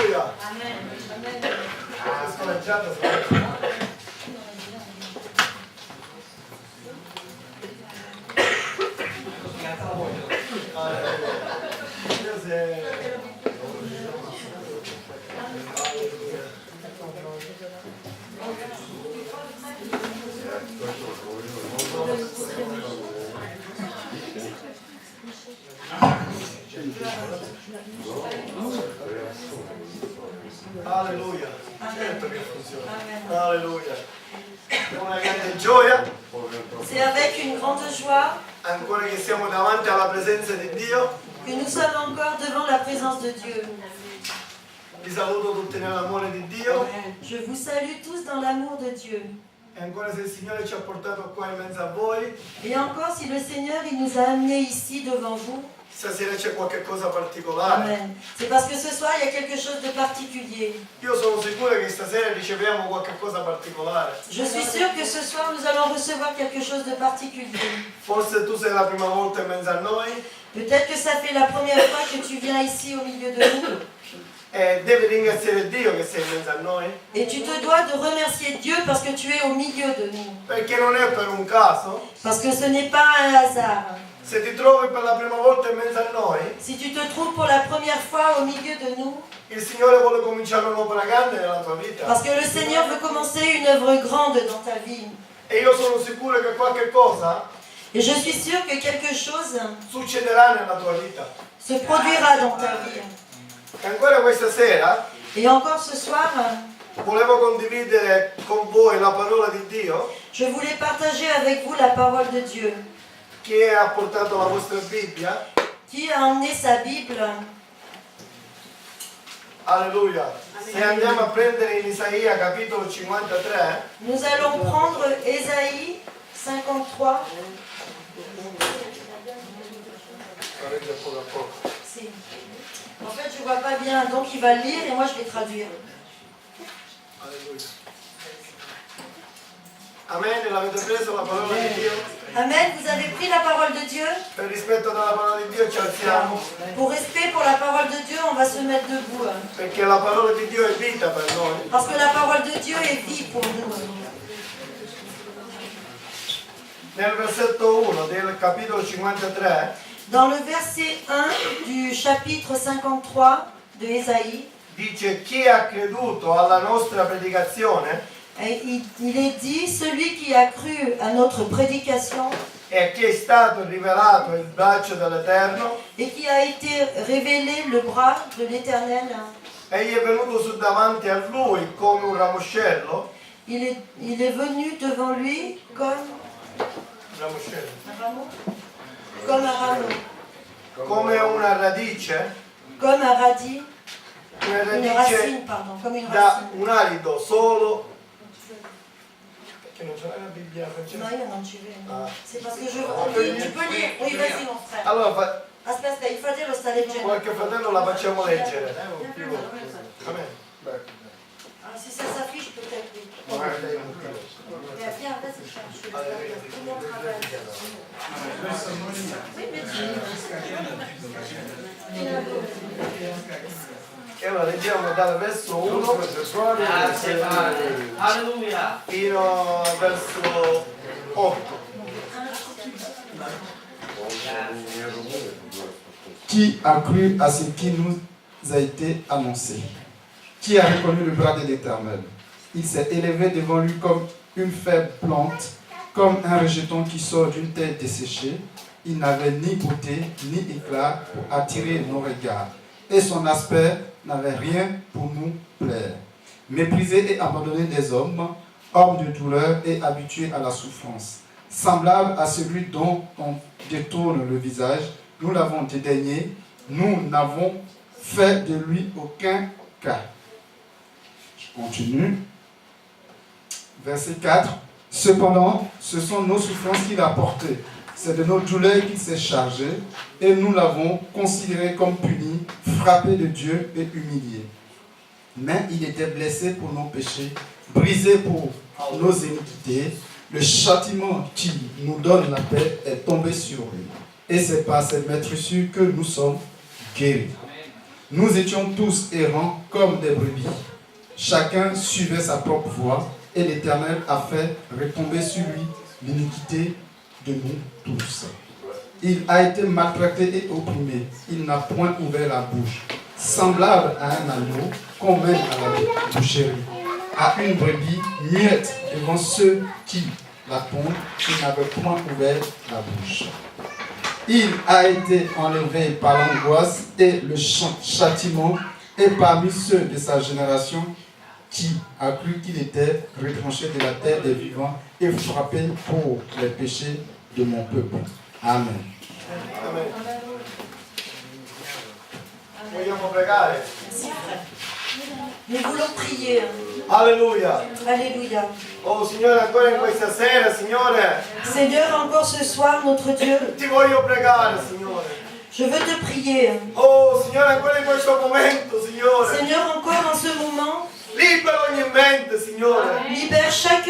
Alleluia. Alleluia. Certo che funziona. Alleluia. È una grande gioia. C'est avec une grande joie Ancora che siamo davanti alla presenza di Dio. que nous sommes encore devant la présence de Dieu. Vi saluto tutti nell'amore di Dio. Je vous salue tous dans l'amour de Dieu. E ancora se il Signore ci ha portato qua in mezzo a voi, Et encore, si le Seigneur il nous a amenés ici devant vous, stasera c'è qualche cosa particolare. Amen. C'est parce que ce soir, il y a quelque chose de particulier. Io sono sicuro che stasera riceviamo qualche cosa particolare. Je suis sûre que ce soir, nous allons recevoir quelque chose de particulier. Forse tu sei la prima volta in mezzo a noi Peut-être que ça fait la première fois que tu viens ici au milieu de nous. e devi ringraziare Dio che sei in mezzo a noi, Et tu te dois de remercier Dieu parce que tu es au milieu de nous. perché non è per un caso. Parce que ce n'est pas un hasard. Se ti trovi per la prima volta in mezzo a noi, Si tu te trouves pour la première fois au milieu de nous, il Signore vuole cominciare un'opera grande nella tua vita. parce que le Seigneur veut commencer une œuvre grande dans ta vie. E io sono sicuro che qualche cosa Et je suis sûre que quelque chose succederà nella tua vita. se produira dans ta vie. E ancora questa sera Et encore ce soir, volevo condividere con voi la parola di Dio. je voulais partager avec vous la parole de Dieu. Chi ha portato la vostra Bibbia? Qui a emmené sa Bible? Alleluia. Se andiamo a prendere in Isaia capitolo 53, Nous allons prendre Ésaïe 53. Si. En fait, je ne vois pas bien, donc il va lire et moi je vais traduire. Alleluia. Amen, l'avete preso la parola di Dio? Amen, vous avez pris la parole de Dieu? Per rispetto della parola di Dio ci alziamo, Pour respect pour la parole de Dieu, on va se mettre debout. perché la parola di Dio è vita per noi. Parce que la parole de Dieu est vie pour nous. Nel versetto 1 del capitolo 53 Dans le verset 1 du chapitre 53 de Ésaïe, dice: chi ha creduto alla nostra predicazione il est dit, celui qui a cru à notre prédication e a chi è stato rivelato il braccio dell'Eterno, et qui a été révélé le bras de l'Éternel, egli è venuto su davanti a lui come un ramoscello, il est venu devant lui comme ramoscello, un rameau, comme un rameau, come una radice, comme un radis, una une radice racine, pardon, comme une da racine. un arido solo. Perché non c'è la Bibbia Non, francese? non, tu veux. Ah. C'est parce que tu peux lire. Oui, vas-y, mon frère. Allora Aspetta, il fratello sta leggendo. qualche fratello la facciamo leggere. Amen. Ah, si ça s'affiche, peut-être oui. Mais viens, vas-y, cherche. Tout le monde travaille. Oui, mais E allora leggiamo dal verso 1 Alleluia. fino al verso 8. Qui a cru à ce qui nous a été annoncé? Qui a reconnu le bras de l'Éternel? Il s'est élevé devant lui comme une faible plante, comme un rejeton qui sort d'une terre desséchée. Il n'avait ni beauté ni éclat pour attirer nos regards, et son aspect n'avait rien pour nous plaire. Méprisé et abandonné des hommes, homme de douleur et habitué à la souffrance. Semblable à celui dont on détourne le visage, nous l'avons dédaigné, nous n'avons fait de lui aucun cas. Je continue. Verset 4. Cependant, ce sont nos souffrances qu'il a portées. C'est de nos douleurs qu'il s'est chargé, et nous l'avons considéré comme puni, frappé de Dieu et humilié. Mais il était blessé pour nos péchés, brisé pour nos iniquités. Le châtiment qui nous donne la paix est tombé sur lui. Et c'est par cette maîtrissure que nous sommes guéris. Nous étions tous errants comme des brebis. Chacun suivait sa propre voie, et l'Éternel a fait retomber sur lui l'iniquité de nous tous. Il a été maltraité et opprimé. Il n'a point ouvert la bouche. Semblable à un agneau qu'on mène à la boucherie, à une brebis muette devant ceux qui la pondent, il n'avait point ouvert la bouche. Il a été enlevé par l'angoisse et le châtiment, et parmi ceux de sa génération qui a cru qu'il était retranché de la terre des vivants et frappé pour les péchés de mon peuple. Amen. Amen. Vogliamo pregare? Nous voulons prier. Alleluia. Alléluia. Oh Signore, ancora in questa sera, Signore, Seigneur, encore ce soir, notre Dieu, ti voglio pregare, Signore. je veux te prier. Oh Signore, ancora in questo momento, Signore. Seigneur, encore en ce moment, Libera ogni mente, Signore. libère chaque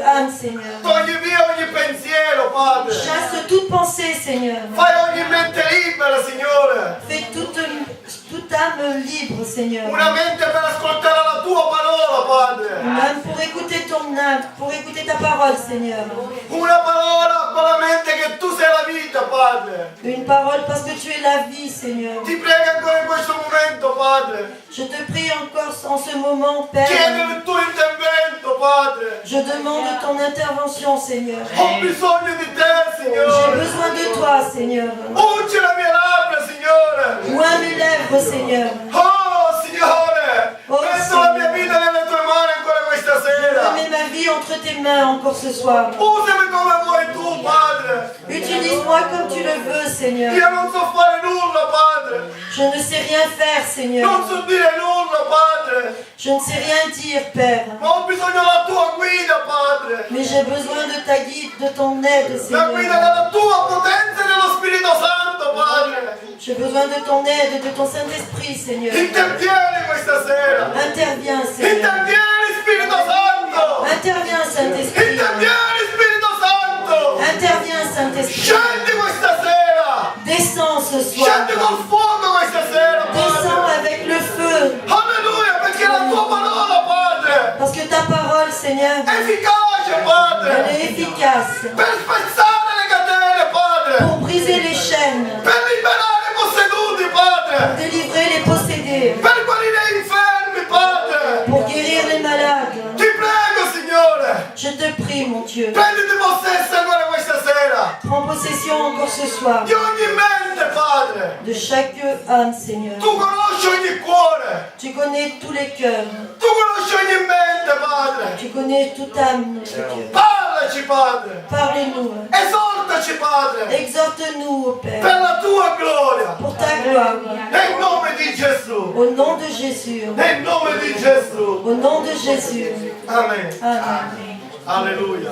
âme, Seigneur. Togli via ogni pensiero, Padre. Chasse toute pensée, Seigneur. Fai ogni mente libera, Signore. Fais toute âme libre, Seigneur. Una mente per ascoltare la tua parola, Padre. Une âme pour écouter ton âme, pour écouter ta parole, Seigneur. Una parola con la mente che tu sei la vita, Padre. Une parole parce que tu es la vie, Seigneur. Ti prego ancora in questo momento, Padre. Je te prie encore en ce moment, Père. Chiedo il tuo intervento, Padre. Je demande ton intervention, Seigneur. Ho bisogno di te, J'ai Signore. besoin de toi, Seigneur. Ungi la mia labbra, Signore. Oins mes lèvres, Seigneur. Oh, Signore. Oh, Metto la mia vita nelle tue mani ancora questa Je sera. mets ma vie entre tes mains encore ce soir. Usami come vuoi tu, Padre. Utilise-moi comme tu le veux, Seigneur. Io non so fare nulla, Padre. Je ne sais rien faire, Seigneur. Non so dire nulla, Padre. Je ne sais rien dire, Père. Ma ho bisogno della tua guida, Padre. Mais j'ai besoin de ta guide, de ton aide, La guida Seigneur. della tua potenza e dello Spirito Santo, Padre. J'ai besoin de ton aide, de ton Saint-Esprit, Seigneur. Intervieni questa sera. Interviens, Seigneur. Intervieni, Spirito Santo. Interviens, Saint-Esprit. Intervieni, Spirito Santo. Interviens, Saint-Esprit. Scendi questa sera. Descends ce soir. Scendi col fuoco questa sera, Descends Padre. avec le feu. Alleluia, perché la tua parola, Padre, Parce que ta parole, Seigneur, è efficace, elle Padre, est efficace per spezzare le catene, Padre, pour briser les chaînes, per liberare i posseduti, Padre, délivrer les possédés, per guarire gli infermi, Padre. pour guérir les malades. Ti prego, Signore, Je te prie, mon Dieu. prenditi possesso ancora questa sera Prends possession encore ce soir di ogni mente, Padre. de chaque âme, Seigneur. Tu conosci ogni cuore, Tu connais tous les cœurs. tu conosci ogni mente, Padre. Tu connais toute âme, notre Dieu. Parlaci, Padre, Parlez-nous. esortaci, Padre, Exhorte-nous, ô Père, per la tua gloria. pour ta gloire. Nel nome di Gesù. Au nom de Jésus. Nel nome di Gesù. Au nom de Jésus. Amen. Amen. Alleluia.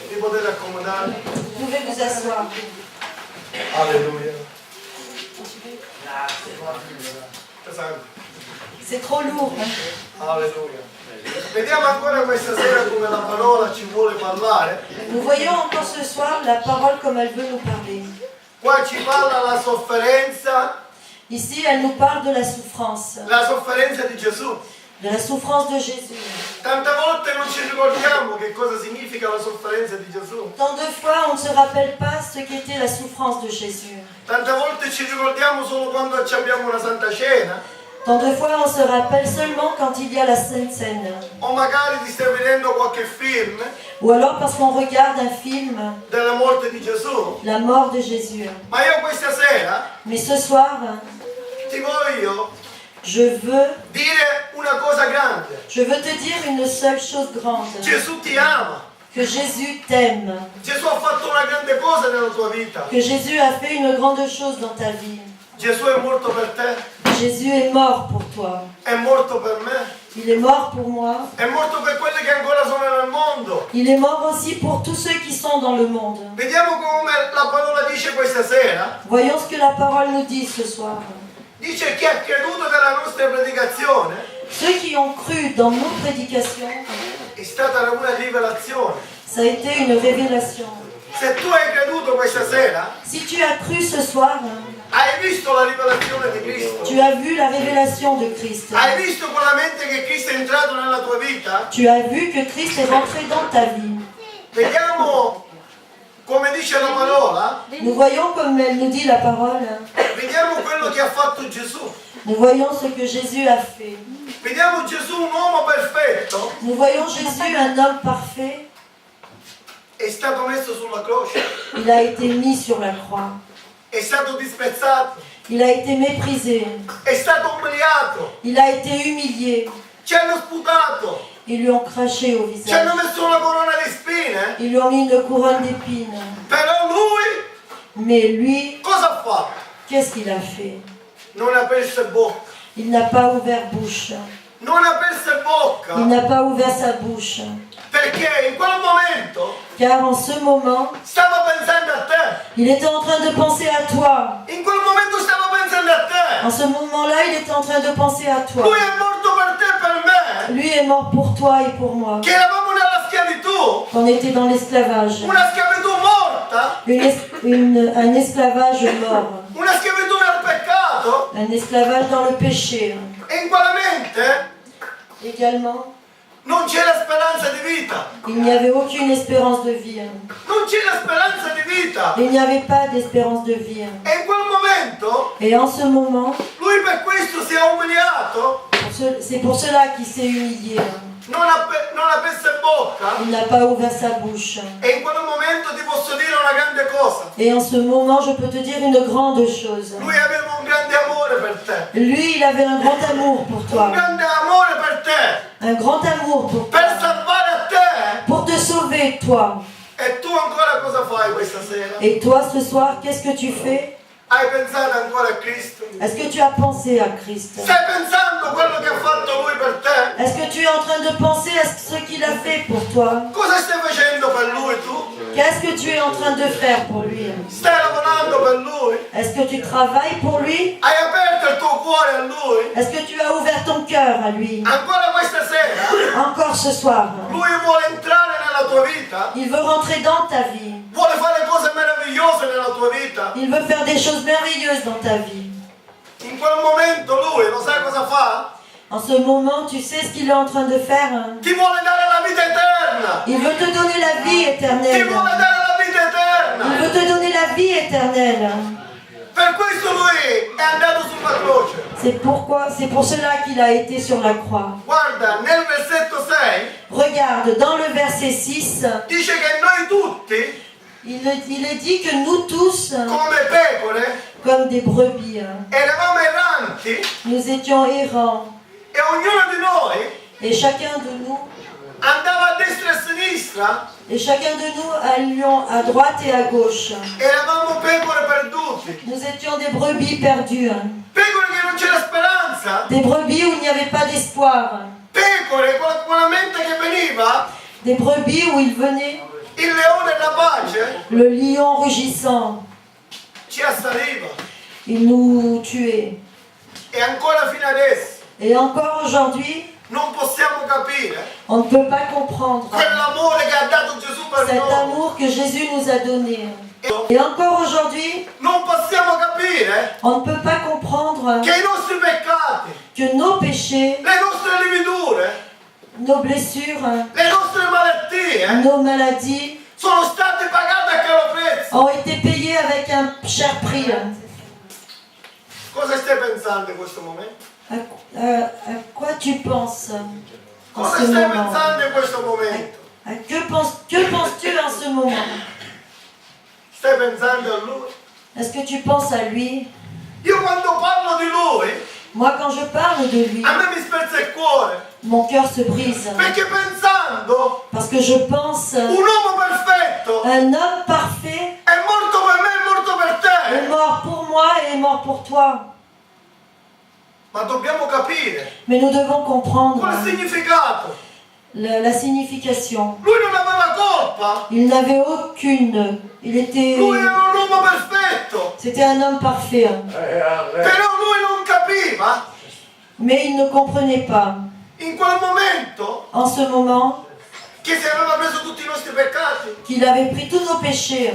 Vi potete accomodare. Vous pouvez vous asseoir. Alleluia. Pesante. C'est trop lourd. Alleluia. Vediamo ancora questa sera come la parola ci vuole parlare. Nous voyons encore ce soir la parole comme elle veut nous parler. Qua ci parla la sofferenza Ici, elle nous parle de la souffrance di Gesù. de Jésus. Tante volte non ci ricordiamo che cosa significa la sofferenza di Gesù. Tant de fois, on ne se rappelle pas ce qu'était la souffrance de Jésus. Tante volte ci ricordiamo solo quando ci abbiamo una Santa Cena, Tant de fois, on se rappelle seulement quand il y a la Sainte Seine. o magari ti stai vedendo qualche film Ou alors parce qu'on regarde un film, della morte di Gesù. la mort de Jésus. Ma io questa sera Mais ce soir, ti voglio je veux una cosa grande. te dire une seule chose grande. Gesù ti ama. Que Jésus t'aime. Gesù ha fatto una grande cosa nella tua vita. Que Jésus a fait une grande chose dans ta vie. Gesù è morto per te, Jésus est mort pour toi. è morto per me, Il est mort pour moi. è morto per quelli che ancora sono nel mondo. Il est mort aussi pour tous ceux qui sont dans le monde. Vediamo come la parola dice questa sera. Voyons ce que la parole nous dit ce soir. Dice chi ha creduto nella nostra predicazione Ceux qui ont cru dans nos prédications, è stata una rivelazione. ça a été une révélation. Se tu hai creduto questa sera, Si tu as cru ce soir, Hai visto la rivelazione di Cristo? Tu as vu la révélation de Christ. Hai visto veramente che Cristo è entrato nella tua vita? Tu as vu que Christ est rentré dans ta vie. Vediamo come dice la parola. Nous voyons comme elle nous dit la parole. Vediamo quello che ha fatto Gesù. Nous voyons ce que Jésus a fait. Vediamo Gesù un uomo perfetto. Nous voyons Jésus, un homme parfait. È stato messo sulla croce. Il a été mis sur la croix. È stato dispezzato. Il a été méprisé. È stato umiliato. Il a été humilié. Ci hanno sputato. Ils lui ont craché au Ci visage. hanno messo una corona di spine. Ils lui ont mis une couronne d'épines. Però lui Mais lui, cosa ha fatto? qu'est-ce qu'il a fait? Non ha aperto bocca. Il n'a pas ouvert bouche. Non ha aperto bocca. Il n'a pas ouvert sa bouche. Perché in quel momento Car en ce moment, stava pensando a te. il était en train de penser à toi. In quel momento stava pensando a te. En ce moment-là, il était en train de penser à toi. Lui è morto per te e per me. Lui est mort pour toi et pour moi. Che eravamo nella schiavitù. On était dans l'esclavage. Una schiavitù morta. Un esclavage mort. Una schiavitù nel peccato. Un esclavage dans le péché. E in quella mente Également, non c'era speranza di vita. il n'y avait aucune espérance de vie. Non c'era speranza di vita. Il n'y avait pas d'espérance de vie. E in quel momento Et en ce moment, lui per questo si è umiliato. c'est pour cela qu'il s'est humilié. Non ha aperto bocca. Il n'a pas ouvert sa bouche. E in quel momento ti posso dire una grande cosa. Et en ce moment, je peux te dire une grande chose. Lui aveva un grande amore per te. Lui, il avait un grand amour pour Un toi. grande amore per te. Un grand amour pour toi. Per salvare a te. Pour te sauver, toi. E tu ancora cosa fai questa sera? Et toi, ce soir, qu'est-ce que tu fais? Hai pensato ancora a Cristo? Est-ce que tu as pensé à Christ? Stai pensando a quello che ha fatto Lui per te? Est-ce que tu es en train de penser à ce qu'il a fait pour toi? Cosa stai facendo per Lui tu? Qu'est-ce que tu es en train de faire pour lui? Stai lavorando per Lui? Est-ce que tu travailles pour lui? Hai aperto il tuo cuore a Lui? Est-ce que tu as ouvert ton cœur à lui? Ancora questa sera? Encore ce soir. Lui vuole entrare nella tua vita? Il veut rentrer dans ta vie. Vuole fare cose meravigliose nella tua vita? Il veut faire des choses merveilleuses dans ta vie. In quel momento Lui, lo sai cosa fa? En ce moment, tu sais ce qu'il est en train de faire? Ti vuole dare la vita eterna! Il veut te donner la vie Ti éternelle. vuole dare la vita Il eterna! veut te donner la vie éternelle. Per questo Lui è andato sulla croce. C'est pour cela qu'il a été sur la croix. Guarda, nel versetto 6 Regarde, dans le verset 6, dice che noi tutti, il est dit que nous tous, come pecore, comme des brebis, eravamo erranti nous étions errants. e ognuno di noi Et chacun de nous, andava a destra e a sinistra. et chacun de nous allions à droite et à gauche. Eravamo pecore perduti, Nous étions des brebis perdues. pecore che non c'era speranza, Des brebis où il n'y avait pas d'espoir. pecore con la mente che veniva, Des brebis où il venait il leone e la pace le lion rugissant. ci assaliva. Il nous tuait. E ancora fino adesso Et encore aujourd'hui, non possiamo capire on ne peut pas comprendre quell'amore che ha dato Gesù per cet noi. amour que Jésus nous a donné. Et encore aujourd'hui, Non possiamo capire on ne peut pas comprendre che i nostri peccati, que nos péchés, le nostre lividure, nos blessures, le nostre malattie nos maladies sono state pagate a caro prezzo. ont été payés avec un cher prix. Cosa stai pensando in questo momento? À quoi tu penses en Cosa ce stai moment? pensando in questo momento? Que penses-tu en ce moment? Stai pensando a Lui? Est-ce que tu penses à lui? Io quando parlo di Lui, Moi, quand je parle de lui, a me mi spezza il cuore. mon cœur se brise. Perché pensando Parce que je pense un uomo perfetto un homme parfait è morto per me, è morto per est te. mort pour moi et est mort pour toi. Ma dobbiamo capire Mais nous devons comprendre qual è il significato. la signification. Lui non aveva colpa. Il n'avait aucune. Lui era un uomo perfetto. C'était un homme parfait. Però lui non capiva Mais il ne comprenait pas. in quel momento En ce moment, che si aveva preso tutti i nostri peccati, qu'il avait pris tous nos péchés,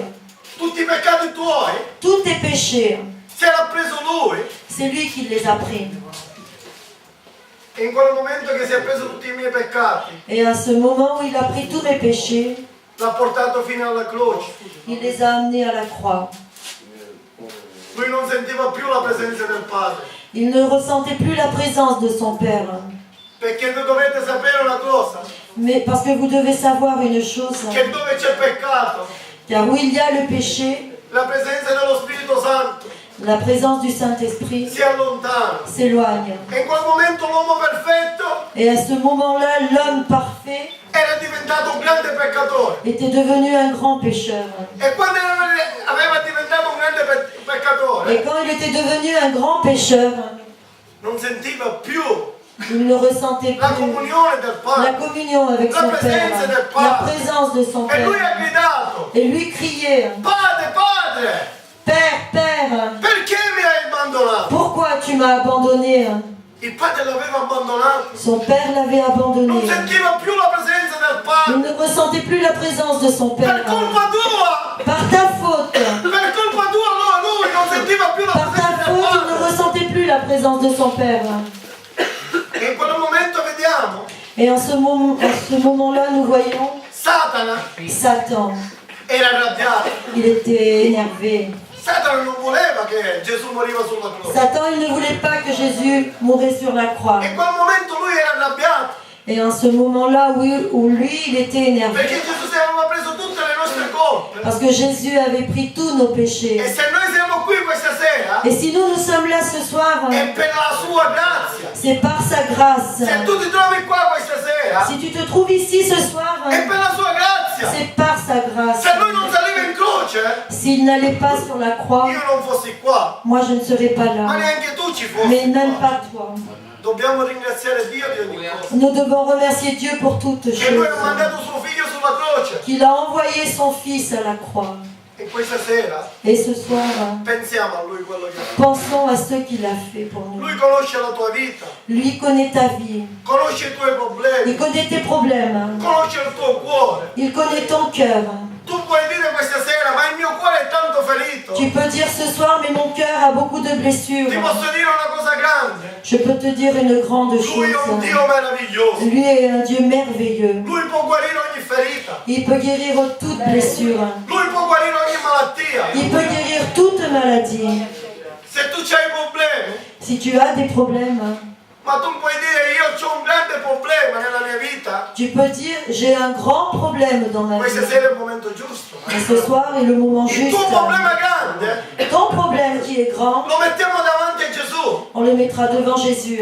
tutti i peccati tuoi, tous tes péchés, Se l'ha preso lui, C'est lui qui les a pris. e in quel momento che si è preso tutti i miei peccati, Et à ce moment où il a pris tous mes péchés, l'ha portato fino alla croce. il les a amenés à la croix. Lui non sentiva più la presenza del Padre. Il ne ressentait plus la présence de son Père. Perché dovete sapere una cosa, Mais parce que vous devez savoir une chose, che dove c'è peccato, car où il y a le péché, la presenza dello Spirito Santo la présence du Saint-Esprit si allontana. s'éloigne. E in quel momento l'uomo perfetto Et à ce moment-là, l'homme parfait era diventato un grande peccatore. était devenu un grand pécheur. E quando aveva diventato un grande peccatore, Et quand il était devenu un grand pécheur, non sentiva più il ne ressentait la plus comunione del la Padre. communion avec son Père, la présence de son E lui Père. ha gridato, Et lui criait, Padre, Padre, Père, Père, perché mi hai abbandonato? pourquoi tu m'as abandonné? Il Padre l'aveva abbandonato. Son Père l'avait abandonné. Non sentiva più la presenza del Il Padre. ne ressentait plus la présence de son Per Père. colpa tua, Par ta faute, per colpa tua lui non sentiva più la par ta presenza del faute, il ne Padre. ressentait plus la présence de son Père. E in quel momento vediamo Et en ce moment-là, nous voyons Satana Satan. era arrabbiato. Il était énervé. Satana non voleva che Gesù moriva sulla croce. Satan, il ne voulait pas que Jésus mourait sur la croix. E in quel momento lui era arrabbiato Et en ce moment-là, où lui, il était énervé. perché Gesù si aveva preso tutte le nostre colpe. Parce que Jésus avait pris tous nos péchés. E se noi siamo qui questa sera Et si nous sommes là ce soir, è per la sua grazia. c'est par sa grâce. Se tu ti trovi qua questa sera Si tu te trouves ici ce soir, è per la sua grazia. c'est par sa grâce. Se lui non saliva in croce, S'il n'allait pas sur la croix, io non fossi qua, moi je ne serais pas ma là. neanche tu ci Mais fossi même qua. pas toi. Dobbiamo ringraziare Dio di ogni cosa. Nous devons remercier Dieu pour toutes Che lui ha choses. mandato suo figlio sulla croce. Qu'il a envoyé son Fils à la croix. E questa sera Et ce soir, pensiamo a lui quello che ha fatto. pensons à ce qu'il a fait pour nous. Lui conosce la tua vita, Lui connaît ta vie. conosce i tuoi problemi, Il connaît tes problèmes. conosce il tuo cuore. Il connaît ton cœur. Tu puoi dire questa sera, ma il mio cuore è tanto ferito. Tu peux dire ce soir, mais mon cœur a beaucoup de blessures. Ti posso dire una cosa grande. Je peux te dire une grande Lui chose. è un Dio meraviglioso. Lui est un Dieu merveilleux. Lui può guarire ogni ferita. Il peut guérir toute blessure. Lui può guarire ogni malattia. Il peut guérir toute maladie. Se tu hai problemi, Si tu as des problèmes, ma tu puoi dire io ho un grande problema nella mia vita. tu peux dire j'ai un grand problème dans ma Questa vie. sera è il momento giusto. Et ce soir est le moment Il juste. tuo problema grande Ton problème qui est grand, lo mettiamo davanti a Gesù. on le mettra devant Jésus.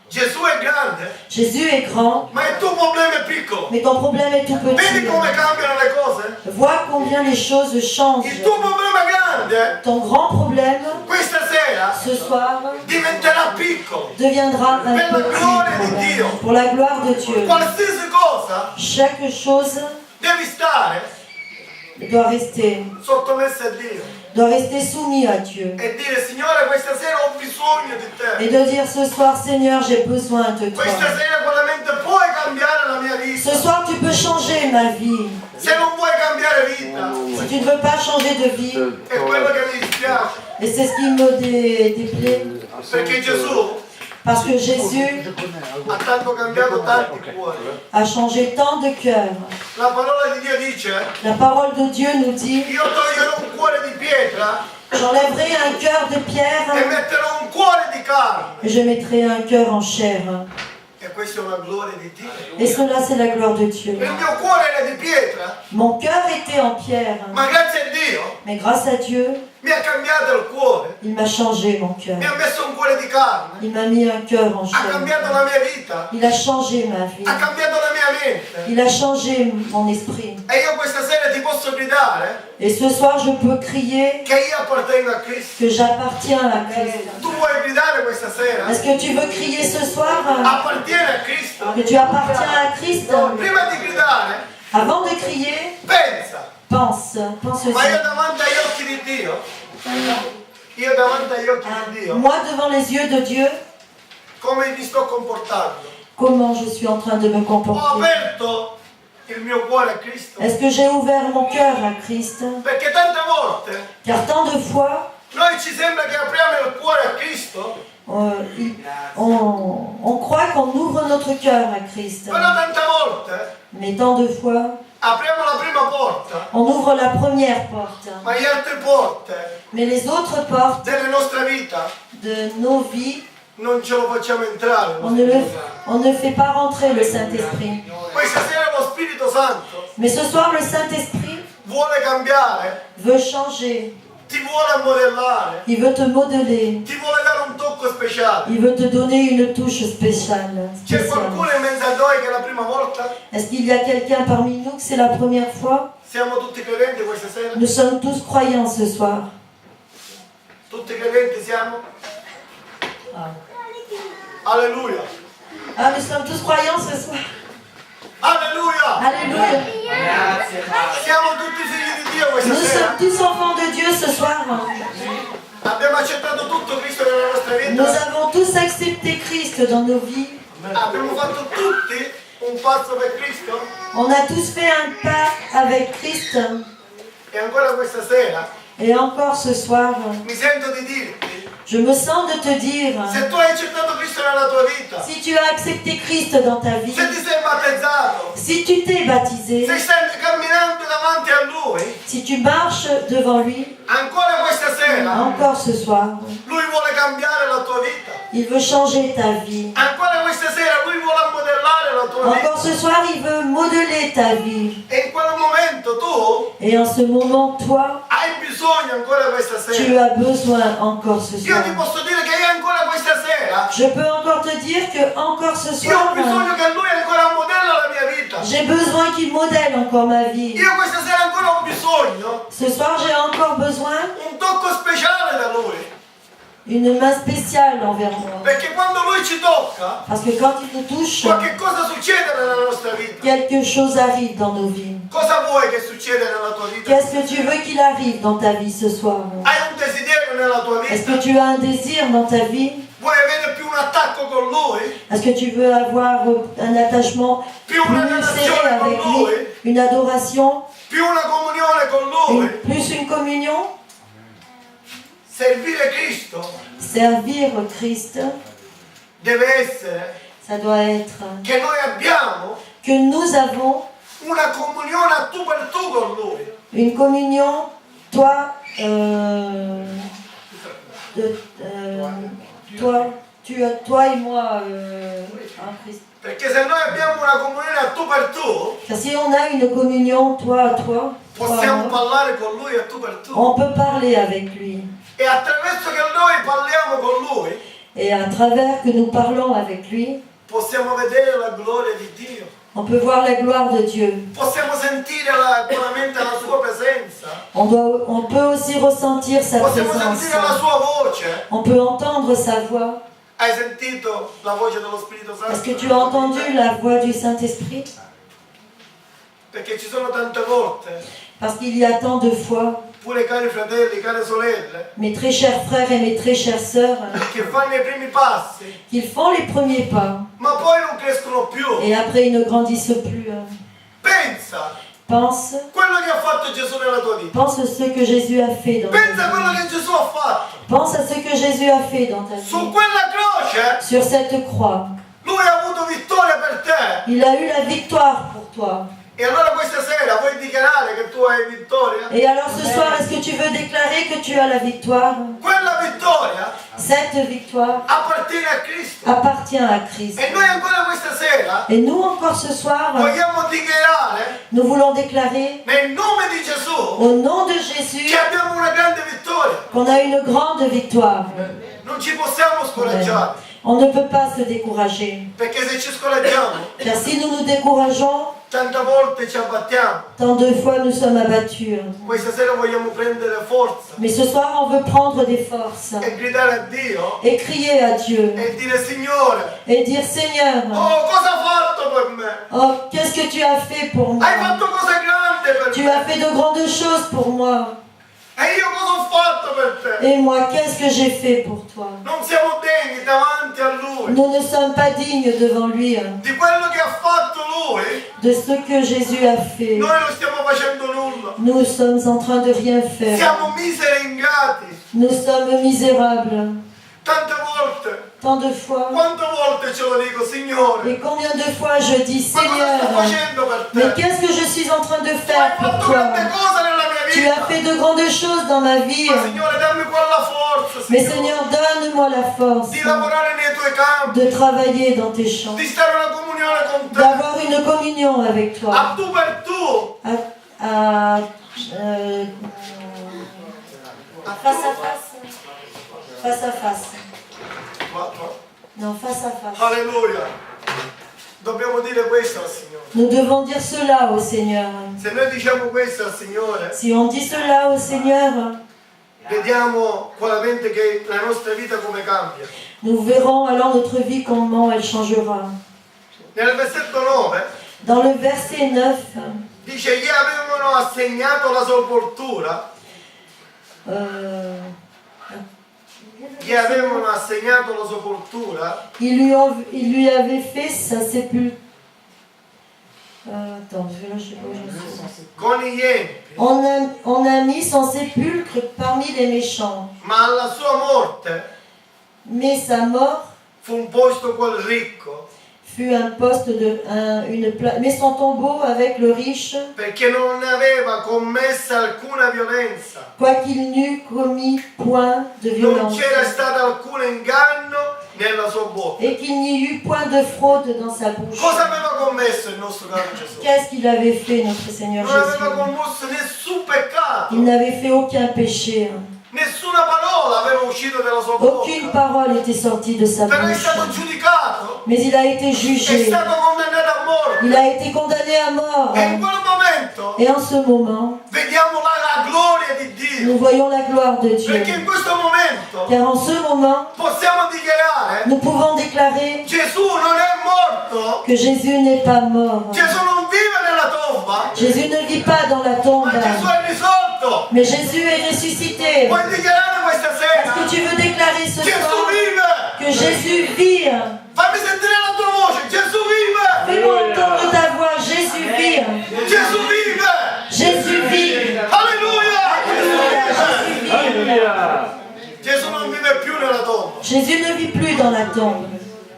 Gesù è grande, Jésus est grand, ma il tuo problema è piccolo. mais ton problème est tout Vedi petit. come cambiano le cose? Vois combien les choses changent. Il tuo problema grande Ton grand problème, questa sera ce soir, diventerà piccolo. deviendra un Per la petit gloria di problème. Dio. Pour la gloire de Dieu. Qualsiasi cosa Chaque chose devi stare doit rester sottomessa a Dio soumis à Dieu. e dire Signore questa sera ho bisogno di Et te. de dire ce soir, Seigneur, j'ai besoin de toi. Questa sera veramente puoi cambiare la mia vita. Ce soir, tu peux changer ma vie. Se non vuoi cambiare vita, Si tu ne veux pas changer de vie, è quello che mi dispiace. et c'est ce qui me déplaît, Perché Gesù parce que Jésus ha tanto cambiato tanti cuori. a changé tant de cœurs. La parola di Dio dice La parole de Dieu nous dit, io toglierò un cuore di pietra j'enlèverai un cœur de e pierre metterò un cuore di carne. et je mettrai un cœur en chair. E questa è una gloria di Dio. Et cela, c'est la gloire de Dieu. Il mio cuore era di pietra, Mon cœur était en pierre, ma grazie a Dio mais grâce à Dieu, mi ha cambiato il cuore. il m'a changé mon cœur. Mi ha messo un cuore di carne. Il m'a mis un cœur en Ha chair. cambiato la mia vita. Il a changé ma vie. Ha cambiato la mia mente. Il a changé mon esprit. E io questa sera ti posso gridare Et ce soir, je peux crier che io appartengo a Cristo. que j'appartiens à Christ. Tu vuoi gridare questa sera? Est-ce que tu veux crier ce soir Appartieni a Cristo. que tu appartiens à Christ? Prima di gridare, Avant de crier, pensa. pense Ma io ceci. davanti agli occhi di Dio, io davanti agli occhi di Dio, Moi, devant les yeux de Dieu, come mi sto comportando? comment je suis en train de me Ho comporter? aperto il mio cuore a Cristo. Est-ce que j'ai ouvert mon cœur à Christ? Perché tante volte Car tant de fois, Noi ci sembra che apriamo il cuore a Cristo, On croit qu'on ouvre notre cœur à Christ. però tante volte Mais tant de fois, apriamo la prima porta, on ouvre la première porte. ma le altre porte Mais les autres portes della nostra vita de nos vies, non ce lo facciamo entrare. on ne fait pas rentrer le Saint-Esprit. Questa sera lo Spirito Santo Mais ce soir, le Saint-Esprit vuole cambiare, veut changer. ti vuole modellare, Il veut te modeler. ti vuole dare un tocco speciale. Il veut te donner une touche spéciale. C'è qualcuno in mezzo a noi che è la prima volta? Est-ce qu'il y a quelqu'un parmi nous que c'est la première fois? Siamo tutti credenti questa sera? Nous sommes tous croyants ce soir. Tutti credenti siamo? Ah, Alleluia! nous sommes tous croyants ce soir. Alleluia! Alléluia. Siamo tutti figli di Dio questa Nous sera? sommes tous enfants de Dieu ce soir. Abbiamo accettato tutto Cristo nella nostra Nous vita? avons tous accepté Christ dans nos vies. Abbiamo fatto tutti un passo per Cristo? On a tous fait un pas avec Christ. E ancora questa sera Et encore ce soir, mi sento di dirti, je me sens de te dire, se tu hai accettato Cristo nella tua vita, si tu as accepté Christ dans ta vie, se ti sei battezzato, si tu t'es baptisé, se stai camminando davanti a Lui, si tu marches devant lui, ancora questa sera encore ce soir, Lui vuole cambiare la tua vita. il veut changer ta vie. Ancora questa sera Lui vuole modellare la tua vita. Encore ce soir, il veut modeler ta vie. E in quel momento tu Et en ce moment, toi, hai bisogno ancora questa tu sera. as besoin encore ce Io soir. ti posso dire che io ancora questa sera, Je peux encore te dire que encore ce io ho soir, bisogno che Lui ancora modella la mia vita. j'ai besoin qu'il modèle encore ma vie. Io questa sera ancora ho bisogno Ce soir, j'ai encore besoin un tocco speciale da Lui. une main spéciale envers moi. Perché quando Lui ci tocca, Parce que quand il nous touche, qualche cosa succede nella nostra vita. quelque chose arrive dans nos vies. Cosa vuoi che succeda nella tua vita? Qu'est-ce que tu veux qu'il arrive dans ta vie ce soir? Hai un desiderio nella tua Est-ce vita? que tu as un désir dans ta vie? Vuoi avere più un attacco con Lui? Est-ce que tu veux avoir un attachement Più plus una serré relazione avec con lui? Lui? Une adoration? Più una comunione con Lui? Plus une communion? Servire Cristo Servir Christ, deve essere ça doit être che noi abbiamo que nous avons una comunione a tu per tu con Lui. une communion, toi, toi et moi, en Christ. Perché se noi abbiamo una comunione a tu per tu, Car si on a une communion, toi à toi, toi à possiamo moi, parlare con Lui a tu per tu. on peut parler avec lui. E attraverso che noi parliamo con Lui, Et à travers que nous parlons avec lui, possiamo vedere la gloria di Dio. on peut voir la gloire de Dieu. Possiamo sentire veramente la sua presenza. On peut aussi ressentir sa Possiamo présence. sentire la sua voce. On peut entendre sa voix. Hai sentito la voce dello Spirito Santo? Est-ce que tu as entendu la voix du Saint-Esprit? Perché ci sono tante volte, Parce qu'il y a tant de fois, pure cari fratelli, care sorelle, mes très chers frères et mes très chères sœurs, che fanno i primi passi, qu'ils font les premiers pas ma poi non crescono più. et après ils ne grandissent plus. Pensa Pense, quello che ha fatto Gesù nella tua vita. pense à ce que Jésus a fait dans ta Pensa a quello vie. che Gesù ha fatto. Pense à ce que Jésus a fait dans ta Su vie. quella croce, Sur cette croix, Lui ha avuto vittoria per te. il a eu la victoire pour toi. E allora questa sera vuoi dichiarare che tu hai vittoria? Et alors ce soir, est-ce que tu veux déclarer que tu as la victoire? Quella vittoria Cette victoire appartiene a Cristo. appartient à Christ. E noi ancora questa sera Et nous encore ce soir, vogliamo dichiarare nous voulons déclarer nel nome di Gesù au nom de Jésus che abbiamo una grande vittoria. qu'on a une grande victoire. Non ci possiamo scoraggiare, On ne peut pas se décourager. perché se ci scoraggiamo, Car si nous nous décourageons, tante volte ci abbattiamo. tant de fois nous sommes abattus. Questa sera vogliamo prendere forza Mais ce soir, on veut prendre des forces e gridare a Dio et crier à Dieu e dire: Signore, et dire Seigneur, oh, cosa hai fatto per me? oh, qu'est-ce que tu as fait pour moi? Hai fatto cose grandi per Tu me. as fait de grandes choses pour moi. E io cosa ho fatto fatto per te? Et moi, qu'est-ce que j'ai fait pour toi? Non siamo degni davanti a Lui Nous ne sommes pas dignes devant lui di quello che ha fatto Lui. de ce que Jésus a fait. Noi non stiamo facendo nulla. Nous sommes en train de rien faire. Siamo miseri ingati. Nous sommes misérables. Tante volte, Tant de fois. quante volte ce lo dico, Signore? Et combien de fois je dis, Ma cosa sto Seigneur, facendo per mais te? qu'est-ce que je suis en train de Tu hai faire pour fatto toi? grandi cose nella mia Tu vita. as fait de grandes choses dans ma vie. Ma Signore, dammi quella forza, Mais Signore, Seigneur, donne-moi la force di lavorare nei tuoi campi, de travailler dans tes champs, di stare in una comunione con te. d'avoir une communion avec toi. A tu per tu. Face à face. Face à face. Non, face à face. Alleluia. Dobbiamo dire questo al Signore. Nous devons dire cela au Seigneur. Se noi diciamo questo al Signore, Si on dit cela au Seigneur, vediamo veramente che la nostra vita come cambia. nous verrons alors notre vie comment elle changera. Nel versetto 9 Dans le verset 9, dice: gli avevano assegnato la sepoltura. Gli avevano assegnato la sepoltura. il lui avait fait sa sépulture. Attends, là, je sais pas où je suis. Con gli empi, On a mis son sépulcre parmi les méchants. ma alla sua morte Mais sa mort fu un posto quel ricco, fut un poste mais son tombeau avec le riche, perché non ne aveva commessa alcuna violenza. quoiqu'il n'eût commis point de Non violence, c'era stato alcun inganno nella sua bocca. et qu'il n'y eut point de fraude dans sa bouche. Cosa aveva commesso il nostro caro Gesù? Qu'est-ce qu'il avait fait, notre Seigneur Non aveva Jésus? commesso nessun peccato, Il n'avait fait aucun péché. nessuna parola aveva uscito dalla sua Aucune bocca. parole était sortie de sa Però è bouche. stato giudicato, Mais il a été è jugé. stato condannato a morte. Il a été condamné à mort. E in quel momento Et en ce moment, vediamo la gloria di Dio. nous voyons la gloire de Dieu. Perché in questo momento Car en ce moment, possiamo dichiarare: nous pouvons déclarer Gesù non è morto, que Jésus n'est pas mort. Gesù non vive nella tomba, Jésus ne vit pas dans la tombe. ma Gesù è risorto. Mais Jésus est ressuscité. Puoi dichiarare questa Est-ce sera: que tu veux déclarer ce Gesù soir vive. que Jésus vit? Fammi sentire la tua voce: Gesù vive. Fais-moi entendre ta voix. Jésus vit. Gesù vive. Jésus vit. Alleluia. Alleluia. Gesù non vive più nella tomba. Jésus ne vit plus dans la tombe.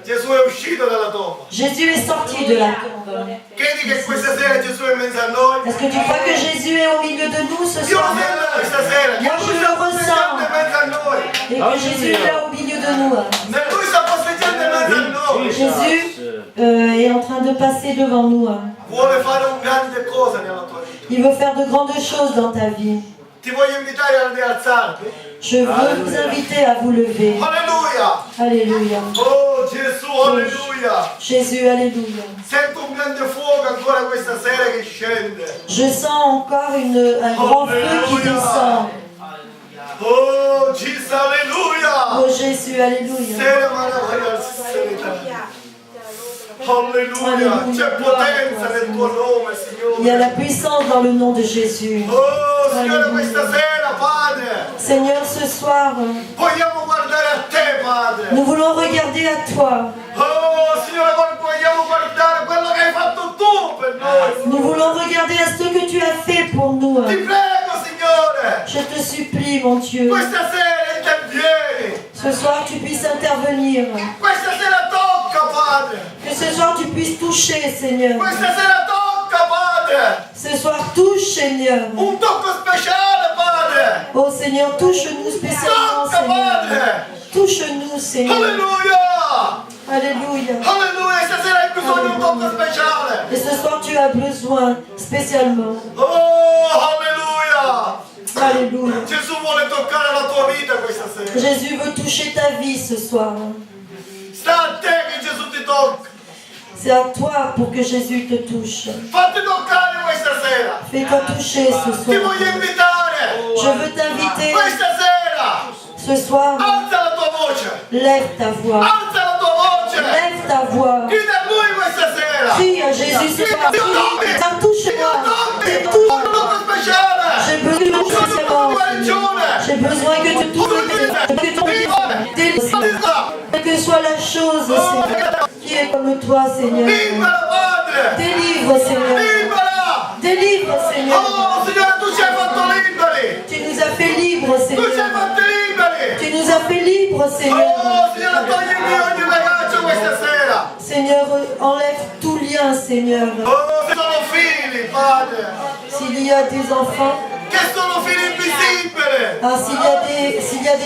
Gesù è uscito dalla tomba. Jésus est sorti de la tombe. Credi che questa sera Gesù è in mezzo a noi? Est-ce que tu crois que Jésus est au milieu de nous ce Io lo soir? sento questa sera. Che Moi, lui je sta le passeggiando in mezzo a noi. Et que Jésus est là au milieu de nous. Lui sta passeggiando in mezzo a noi. Jésus est en train de passer devant nous. Vuole fare un grande cosa nella tua vita. Il veut faire de grandes choses dans ta vie. Ti voglio invitare a rialzarti. Je veux vous inviter à vous lever. Alleluia. Alléluia. Oh Gesù, alleluia. Jésus, alléluia. Sento un grande fuoco ancora questa sera che scende. Je sens encore un grand feu qui descend. Oh Gesù, alleluia. Oh Jésus, alléluia. Sera meravigliosa. Alleluia. C'è potenza nel tuo nome, Il y a Signore. la puissance dans le nom de Jésus. Oh Signore, questa sera, Padre, Seigneur, ce soir, vogliamo guardare a te, Padre. nous voulons regarder à toi. Oh Signore, vogliamo guardare quello che hai fatto tu per noi. Nous voulons regarder à ce que tu as fait pour nous. Ti prego, Signore, Je te supplie, mon Dieu, questa sera intervieni. ce soir tu puisses intervenir. Questa sera tocca, Padre. Que ce soir tu puisses toucher, Seigneur. Questa sera tocca, Padre. Ce soir touche, Seigneur. Un tocco speciale, Padre. Oh Seigneur, touche-nous spécialement, Tocca, Seigneur. Padre. Touche-nous, Seigneur. Alleluia. Alléluia. Alleluia, stasera hai bisogno di un tocco speciale. Et ce soir tu as besoin spécialement. Oh, alleluia. Alléluia. Gesù vuole toccare la tua vita questa sera. Jésus veut toucher ta vie ce soir. Sta a te che Gesù ti tocca. C'est à toi pour que Jésus te touche. Fatti toccare questa sera. Fais-toi toucher ce Ti soir. voglio invitare. Je veux t'inviter Questa sera. ce soir. Alza la tua voce. Lève ta voix. Alza la tua voce. Lève ta voix. Grida a lui questa sera. Crie à Jésus ce soir. Crie, touche-moi. Un tocco speciale. J'ai besoin de Un tocco spécialement. di guarigione. J'ai besoin comme toi, Seigneur. Libera, Padre. Délivre, Seigneur. Libera. Délivre, Seigneur. Oh, Signore, tu ci hai fatto liberi. Tu nous as fait libres, Tu ci hai Seigneur. fatti liberi. Tu nous as fait libres, Seigneur. Oh, Signore, toglimi ogni legaccio questa sera. Seigneur, enlève tout lien, Seigneur. Oh, se sono figli, Padre. S'il y a des enfants, Che sono figli invisibili. s'il y a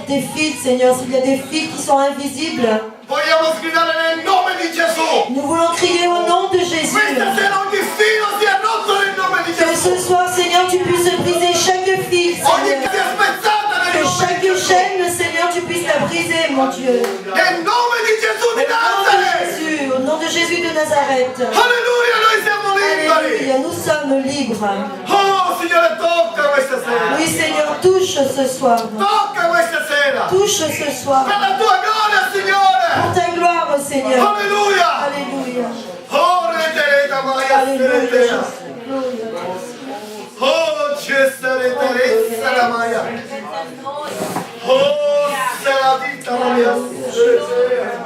des fils, Seigneur, s'il y a des filles qui sont invisibles, Vogliamo gridare nel nome di Gesù. nous voulons crier au nom de Jésus. Questa sera ogni filo sia rotto nel nome di Que Gesù. ce soir, Seigneur, tu puisses briser chaque fil, Ogni Seigneur. che è spezzata nel Que nome chaque di Gesù. chaîne, Seigneur, tu puisses la briser, mon Dieu. Nel nome di Gesù di Nazareth. Au nom de Jésus de Nazareth. Alleluia, noi siamo liberi. Alléluia, nous sommes libres. Oh, Signore, tocca questa sera. Oui, Seigneur, touche ce soir. Tocca questa sera. Touche ce soir. Per la tua gloria, Signore. Pour ta gloire, Seigneur. Alleluia. Alléluia. Oh, retereta Maria Alléluia. Seretea. Gloria. Oh, Cesare Teresa la Maia. Oh, Saladita Maria Seretea.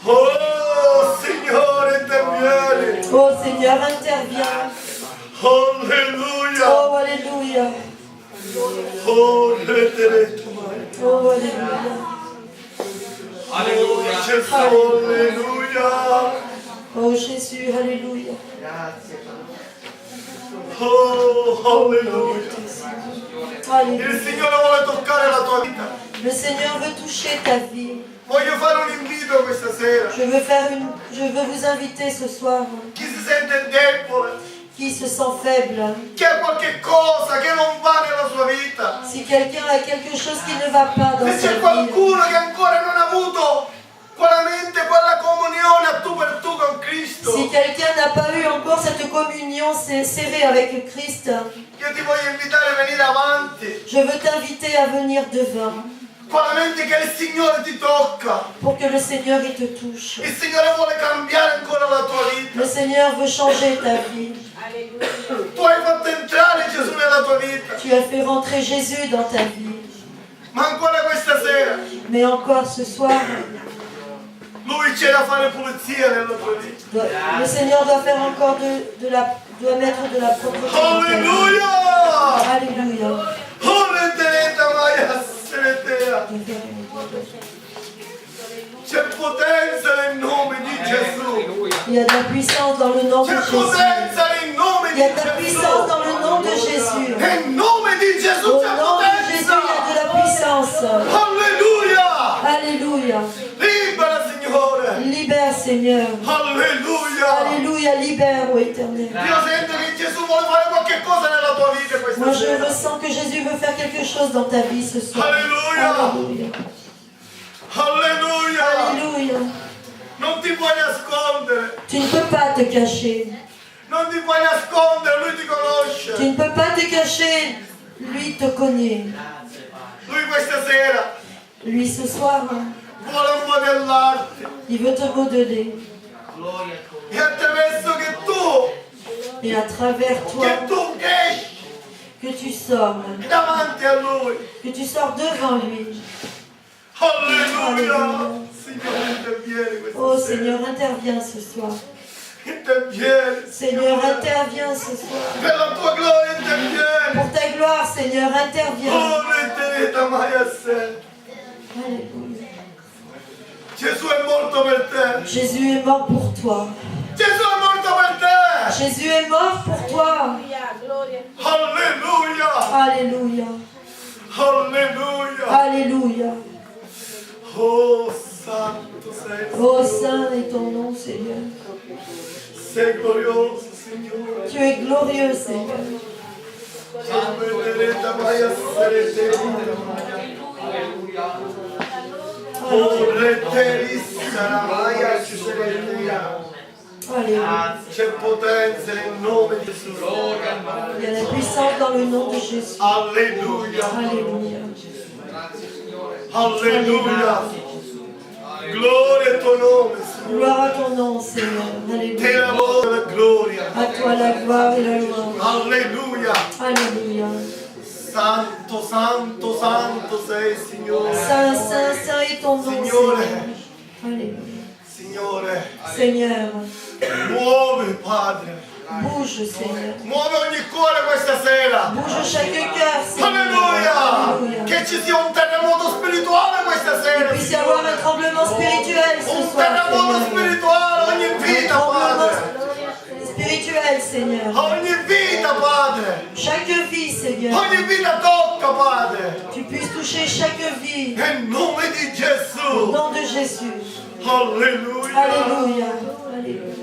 Oh, Signore, intervieni. Oh Seigneur, interviens. Alleluia. Oh, Alléluia. Oh, retereta Maia. Oh, Alléluia. Alleluia. Gesù, alleluia. Oh Jésus, Alléluia. Oh, alleluia. Alléluia. Il Signore vuole toccare la tua vita. Le Seigneur veut toucher ta vie. Voglio fare un invito questa sera. Je veux vous inviter ce soir, Chi si sente debole, qui se sent faible. chi ha qualche cosa che non va nella sua vita. Si quelqu'un a quelque chose qui ne va pas dans Se sa c'è vie, qualcuno che ancora non ha avuto quella comunione a tu per tu con Cristo, si quelqu'un n'a pas eu encore cette communion serrée avec le Christ, io ti voglio invitare a venire avanti. je veux t'inviter à venir devant Solamente che il Signore ti tocca. pour que le Seigneur il te touche. Il Signore vuole cambiare ancora la tua vita. Le Seigneur veut changer ta vie. Tu hai fatto entrare Gesù nella tua vita. Tu as fait rentrer Jésus dans ta vie. Ma ancora questa sera Mais encore ce soir, Lui c'è da fare pulizia nella tua vita. le Seigneur doit faire encore doit mettre de la propreté. dans ta vie. Alleluia! Alléluia. Alleluia, Maia Seretea. C'è potenza nel nome di Gesù. Il y a de la puissance dans le nom de C'è Jésus. potenza nel nome Il di y a de la Gesù. puissance dans le nom de Jésus. Nel nome di Gesù Au c'è nom de Jésus, il y a potenza. de la puissance. Alleluia! Alléluia. Libera, Signore. Libère, Seigneur. Alleluia! Alléluia, libère, ô Éternel. Io sento che Gesù vuole fare qualche cosa nella tua vita questa Moi, je sera. ressens que Jésus veut faire quelque chose dans ta vie ce soir. Alleluia! Alléluia. Alleluia! Alléluia. Non ti puoi nascondere. Tu ne peux pas te cacher. Non ti puoi nascondere, Lui ti Tu conosce. ne peux pas te cacher. Lui te connaît. Lui questa sera Lui ce soir, vuole modellarti. il veut te modeler. E attraverso che tu Et à travers toi, cresci que tu sors, davanti a Lui. que tu sors devant lui. Alleluia! Signore, intervieni questa Oh sera. Seigneur, interviens ce soir. Intervieni. Seigneur, interviens ce soir. Per la tua gloria intervieni. Pour ta gloire, Seigneur, interviens. Oh, reteneta mai a sé. Alléluia. Gesù è morto per te. Jésus est mort pour toi. Gesù è morto per te. Jésus est mort pour toi. Alleluia. Alléluia. Alleluia. Alléluia. Oh, santo sei. Oh Saint est ton nom, Seigneur. Sei glorioso, Signore. Tu es glorieux, Seigneur. Reteneta mai a sé. Oh, reterissa mai a sé. Alléluia. C'è potenza nel nome di Gesù. Il y a la puissance dans le nom de Jésus. Alleluia. Alléluia. Alleluia. Gloria al tuo nome, Signore. Gloire à ton nom, Seigneur. Te Alléluia. la lode e la gloria. À toi la gloire et la louange. Alleluia. Alléluia. Santo, santo, santo sei, Signore. Saint, Saint, Saint est ton nom, Signore. Seigneur. Alléluia. Sì, Signore, Seigneur, muovi, Padre. bouge, Seigneur. Muove ogni cuore questa sera. Bouge chaque cœur, Seigneur. Alleluia. Alléluia. Che ci sia un terremoto spirituale questa Qu'il sera. puisse y avoir un tremblement spirituel ce Un soir, terremoto Seigneur. spirituale, ogni Un vita, Padre. tremblement spirituel, Seigneur. Ogni vita, Padre. Chaque vie, Seigneur. Ogni vita tocca, Padre. Tu puisses toucher chaque vie. Nel nome di Au Gesù. nom de Jésus. Alleluia. Alléluia. Alléluia.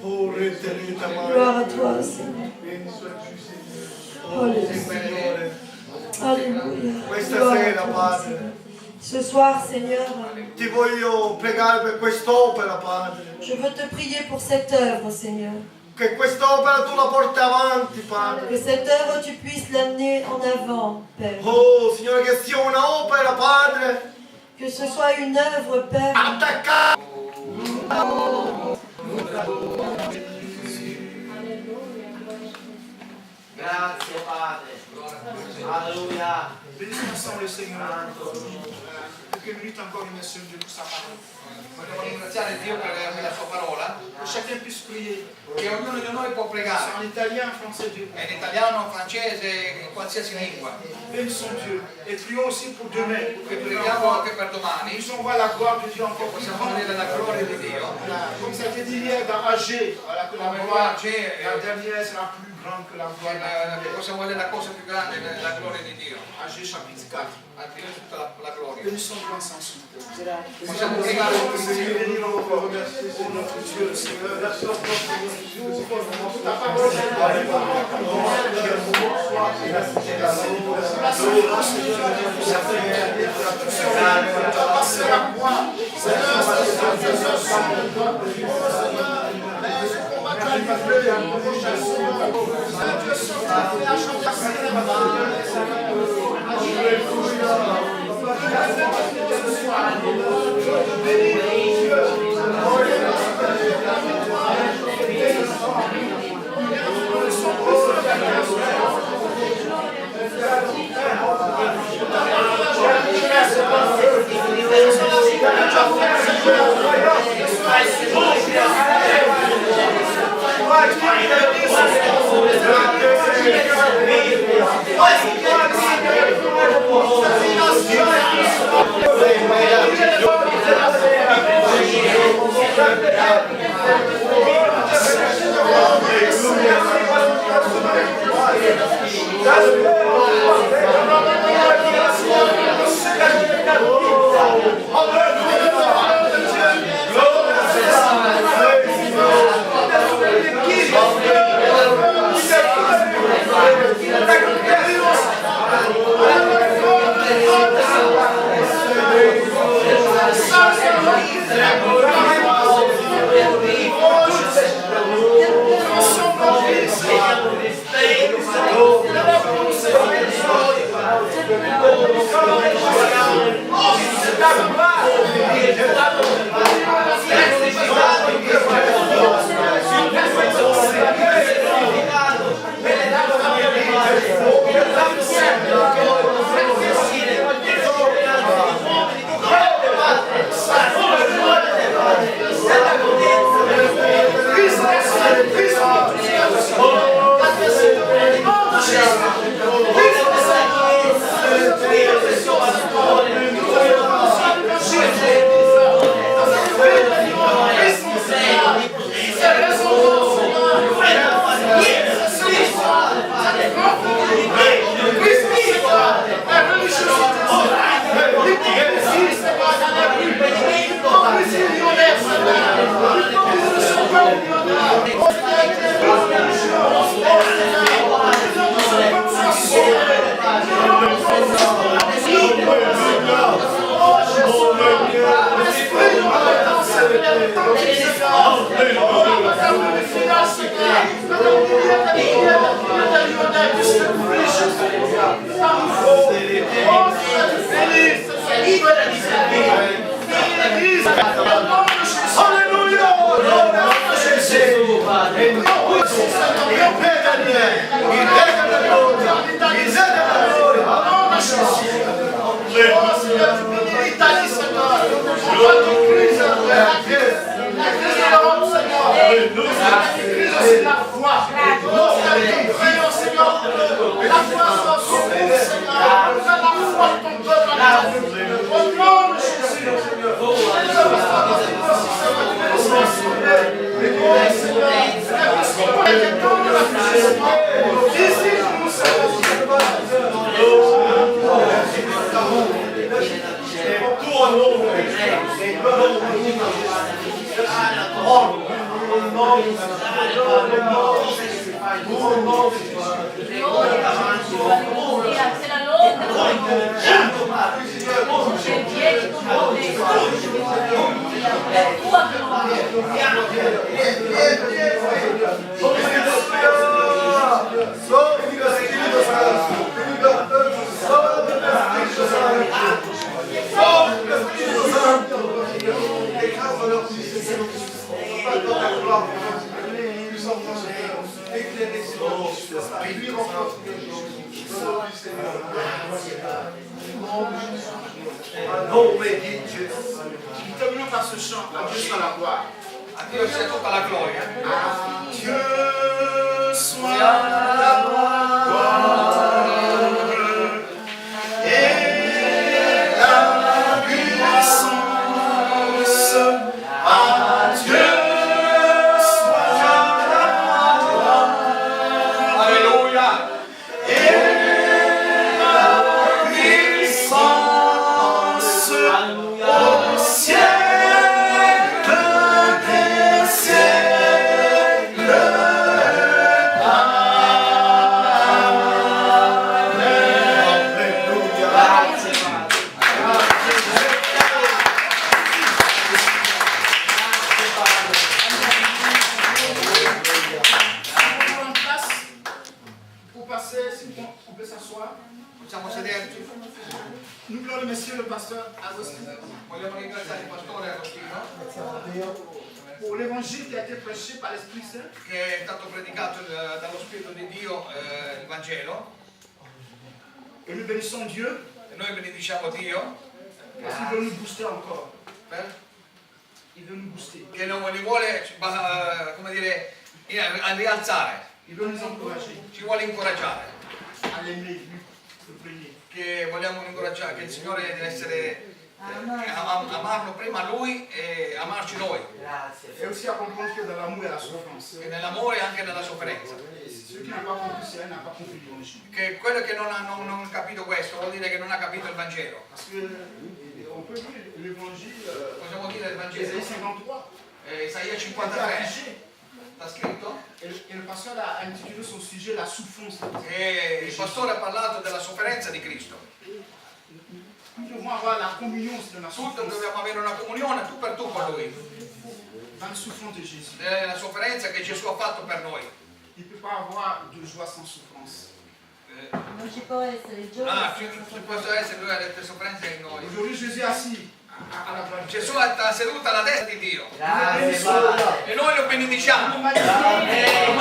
Oh, retenete, Gloire à toi, Seigneur. Alléluia. Signore. Alléluia. Questa Gloire à sera, toi, Padre. Seigneur. Ce soir, Seigneur, Ti voglio pregare per quest'opera, Padre. je veux te prier pour cette œuvre, Seigneur. Che quest'opera tu la porti avanti, Padre. Que cette œuvre, tu puisses l'amener en avant, Père. Oh, Signore, che sia un'opera, Padre, Que ce soit une œuvre, Père, attaccata. Grazie Padre. Alleluia. Bénissons ensemble le Seigneur. Quelques minutes encore, remercions Dieu pour sa parole. Vogliamo ringraziare Dio per la sua parola, Que chacun puisse prier. che ognuno di noi può C'est pregare, en italien, en français, Dieu. è in italiano, francese, in qualsiasi lingua. Bénissons Dieu. Et prions aussi pour demain. E preghiamo anche per domani, Puissions voir la gloire de Dieu encore plus possiamo grande. vedere la gloria di Dio. Comme ça a été dit hier dans AG, voilà, que la Come gloire, qua c'è, la dernière sera plus grande que la gloire. possiamo vedere la cosa più grande, la gloria di Dio. AG chapitre 4. A Dio tutta la gloria. Bénissons Dieu ensemble, s'il vous plaît. Possiamo pregare un po' insieme. Dieu, Seigneur, ta parole passer la croix. Seigneur, l'Italie, Seigneur. pas de crise, la crise de l'Europe, Seigneur. La crise aussi de la foi. Nous prions, Seigneur, la foi soit sur nous, Seigneur. Fais la foi de ton peuple à la vie. Au nom de Jésus. C'est la Nous terminons par ce chant. À Dieu soit la gloire. A Dio sia tutta la gloria. À Dieu soit la gloire et la puissance. À Dieu soit la gloire. Alleluia. Et la puissance au ciel des siècles. Prendre place pour passer, si on peut s'asseoir. Possiamo sederci. Nous voulons remercier le pasteur Agostino Vogliamo ringraziare il pastore Agostino pour l'évangile qui a été prêché par l'Esprit Saint. che è stato predicato dallo Spirito di Dio il Vangelo. Et nous bénissons Dieu E noi benediciamo Dio parce qu'il veut nous booster encore. Il veut nous booster. che non li vuole come dire, a rialzare, Il veut nous encourager ci vuole incoraggiare, à l'aimer, lui, le premier. che vogliamo incoraggiare, che il Signore deve essere amarlo prima Lui e amarci noi, Et aussi à comprendre que dans l'amour et la souffrance. e nell'amore e anche nella sofferenza. Celui qui n'a pas compris cela n'a pas compris l'évangile. Che quello che non ha capito questo vuol dire che non ha capito il Vangelo. Parce que on peut lire l'évangile, Possiamo dire il Vangelo? Isaïe 53. Isaia Quand il a 53 affiché. sta scritto Et le pasteur a intitulé son sujet La souffrance. e il pastore ha parlato della sofferenza di Cristo. Nous devons avoir la communion de la Tutto souffrance. dobbiamo avere una comunione tu per tu con Lui, Dans le souffrance de Jésus. nella sofferenza che Gesù ha fatto per noi. Il ne peut pas avoir de joie sans souffrance. Non ci può essere gioia Ci possono essere lui ha delle sofferenze in noi. Aujourd'hui, Jésus est assis à la droite. Gesù è seduto alla destra di Dio Grazie, Padre. e noi lo benediciamo, Amen. lo